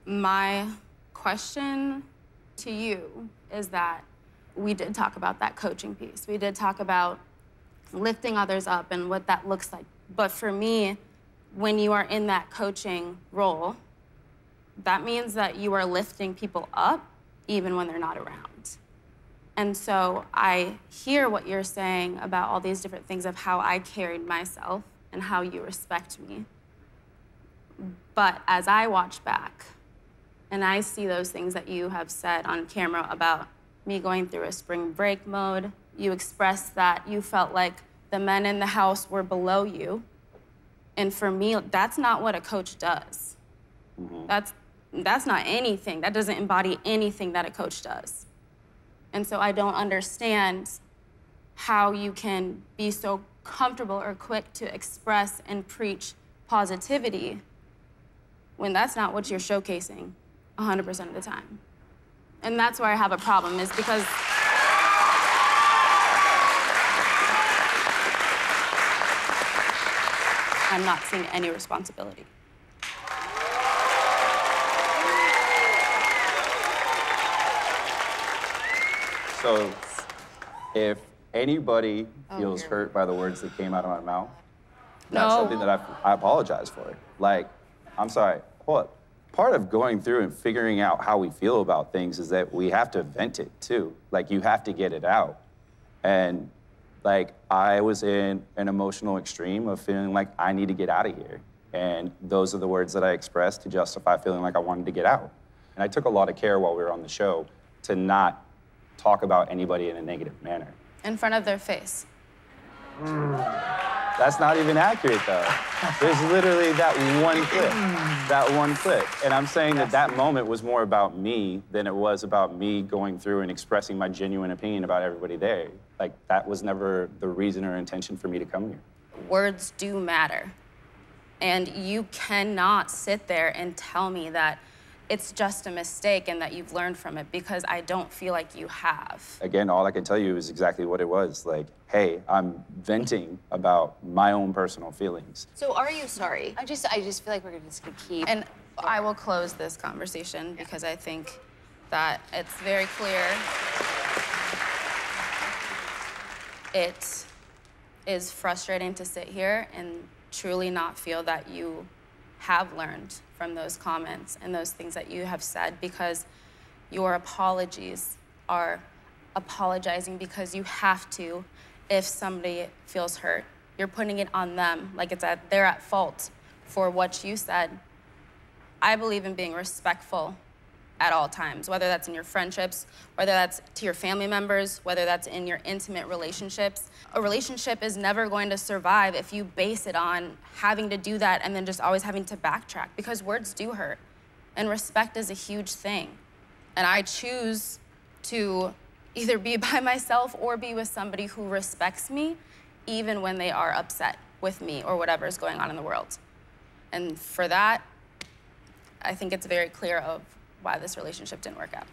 My question to you is that we did talk about that coaching piece. We did talk about lifting others up and what that looks like. But for me, when you are in that coaching role, that means that you are lifting people up even when they're not around. And so I hear what you're saying about all these different things of how I carried myself and how you respect me. But as I watch back and I see those things that you have said on camera about me going through a spring break mode, you expressed that you felt like the men in the house were below you. And for me, that's not what a coach does. Mm-hmm. That's not anything. That doesn't embody anything that a coach does. And so I don't understand how you can be so comfortable or quick to express and preach positivity when that's not what you're showcasing 100% of the time. And that's where I have a problem, is because I'm not seeing any responsibility. So, if anybody feels hurt by the words that came out of my mouth, that's something that I apologize for. Like, I'm sorry, hold up. Part of going through and figuring out how we feel about things is that we have to vent it, too. Like, you have to get it out. And, like, I was in an emotional extreme of feeling like I need to get out of here. And those are the words that I expressed to justify feeling like I wanted to get out. And I took a lot of care while we were on the show to not talk about anybody in a negative manner. In front of their face. That's not even accurate, though. There's literally that one clip. That one clip. And I'm saying that that moment was more about me than it was about me going through and expressing my genuine opinion about everybody there. Like, that was never the reason or intention for me to come here. Words do matter. And you cannot sit there and tell me that it's just a mistake and that you've learned from it, because I don't feel like you have. Again, all I can tell you is exactly what it was. Like, hey, I'm venting about my own personal feelings. So are you sorry? I just feel like we're just gonna keep... And I will close this conversation because I think that it's very clear. It is frustrating to sit here and truly not feel that you have learned from those comments and those things that you have said, because your apologies are apologizing because you have to if somebody feels hurt. You're putting it on them, like they're at fault for what you said. I believe in being respectful at all times, whether that's in your friendships, whether that's to your family members, whether that's in your intimate relationships. A relationship is never going to survive if you base it on having to do that and then just always having to backtrack, because words do hurt. And respect is a huge thing. And I choose to either be by myself or be with somebody who respects me, even when they are upset with me or whatever is going on in the world. And for that, I think it's very clear of why this relationship didn't work out.